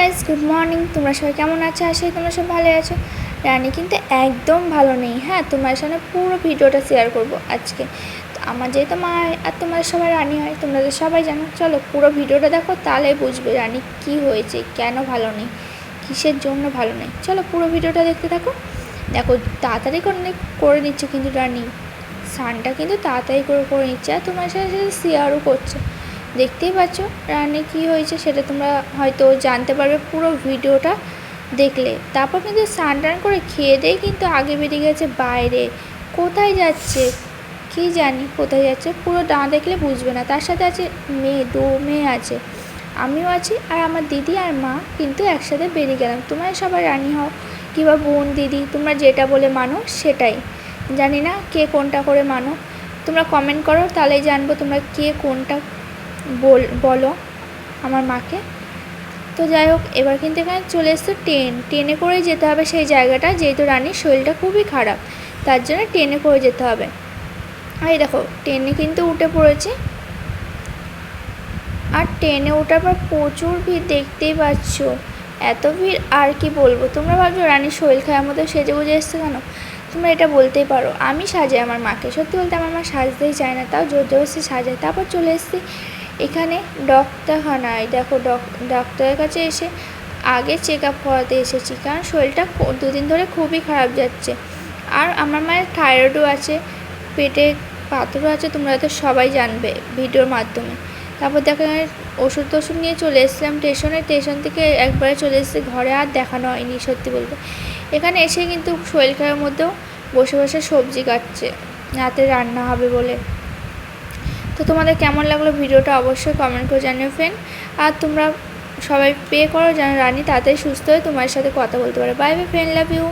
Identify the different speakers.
Speaker 1: Guys, good morning. তোমরা সবাই কেমন আছো? আশা করি তোমরা সব ভালো আছো। রানী কিন্তু একদম ভালো নেই। হ্যাঁ, তোমার সামনে পুরো ভিডিওটা শেয়ার করব আজকে। আমার যেহেতু মা আর তোমার সবাই রানী হয়, তোমরা তো সবাই জানো। চলো পুরো ভিডিওটা দেখো, তাহলে বুঝবে রানী কি হয়েছে, কেন ভালো নেই, কিসের জন্য ভালো নেই। চলো পুরো ভিডিওটা দেখতে থাকো। দেখো তাড়াতাড়ি করে নিচ্ছে কিন্তু রানী স্নানটা কিন্তু তাড়াতাড়ি করে নিচ্ছে, আর তোমার সাথে শেয়ারও করছে। দেখতেই পাচ্ছ রান্নায় কী হয়েছে, সেটা তোমরা হয়তো জানতে পারবে পুরো ভিডিওটা দেখলে। তারপর কিন্তু স্নান টান করে খেয়ে দিয়ে কিন্তু আগে বেরিয়ে গেছে বাইরে। কোথায় যাচ্ছে কি জানি, কোথায় যাচ্ছে পুরো না দেখলে বুঝবে না। তার সাথে আছে দু মেয়ে আছে, আমিও আছি, আর আমার দিদি আর মা কিন্তু একসাথে বেরিয়ে গেলাম। তোমরা সবাই রানী হও কিংবা বোন দিদি, তোমরা যেটা বলে মানো সেটাই। জানি না কে কোনটা করে মানো, তোমরা কমেন্ট করো, তাহলেই জানবো তোমরা কে কোনটা বলো আমার মাকে। তো যাই হোক, এবার কিন্তু এখানে চলে এসছে ট্রেনে করে যেতে হবে সেই জায়গাটা, যেহেতু রানীর শরীরটা খুবই খারাপ, তার জন্য ট্রেনে করে যেতে হবে। আর এই দেখো ট্রেনে কিন্তু উঠে পড়েছি, আর ট্রেনে ওঠার পর প্রচুর ভিড়, দেখতেই পাচ্ছ এত ভিড় আর কি বলবো। তোমরা ভাবছো রানীর শরীর খারাপ মতো সেজে গুজে এসছে কেন, তোমরা এটা বলতেই পারো। আমি সাজাই আমার মাকে, সত্যি বলতে আমার মা সাজতেই চায় না, তাও জোর জবরদস্তি সাজায়। তারপর চলে এসেছি এখানে ডক্টরখানায়। দেখো ডক্টরের কাছে এসে আগে চেক আপ করাতে এসেছি, কারণ শরীরটা দুদিন ধরে খুবই খারাপ যাচ্ছে। আর আমার মায়ের থাইরয়েডও আছে, পেটে পাথরও আছে, তোমরা তো সবাই জানবে ভিডিওর মাধ্যমে। তারপর দেখো ওষুধ টষুধ নিয়ে চলে এসেছিলাম স্টেশন থেকে একবারে চলে এসেছি ঘরে, আর দেখানো হয়নি সত্যি বলতে। এখানে এসে কিন্তু শরীর খারাপের মধ্যেও বসে বসে সবজি কাটছে, রাতে রান্না হবে বলে। তো তোমাদের কেমন লাগলো ভিডিওটা অবশ্যই কমেন্ট করে জানিও ফ্রেন্ড। আর তোমরা সবাই পে করো যেন রানী তাড়াতাড়ি সুস্থ হয়ে তোমার সাথে কথা বলতে পারে। Bye bye friend, love you.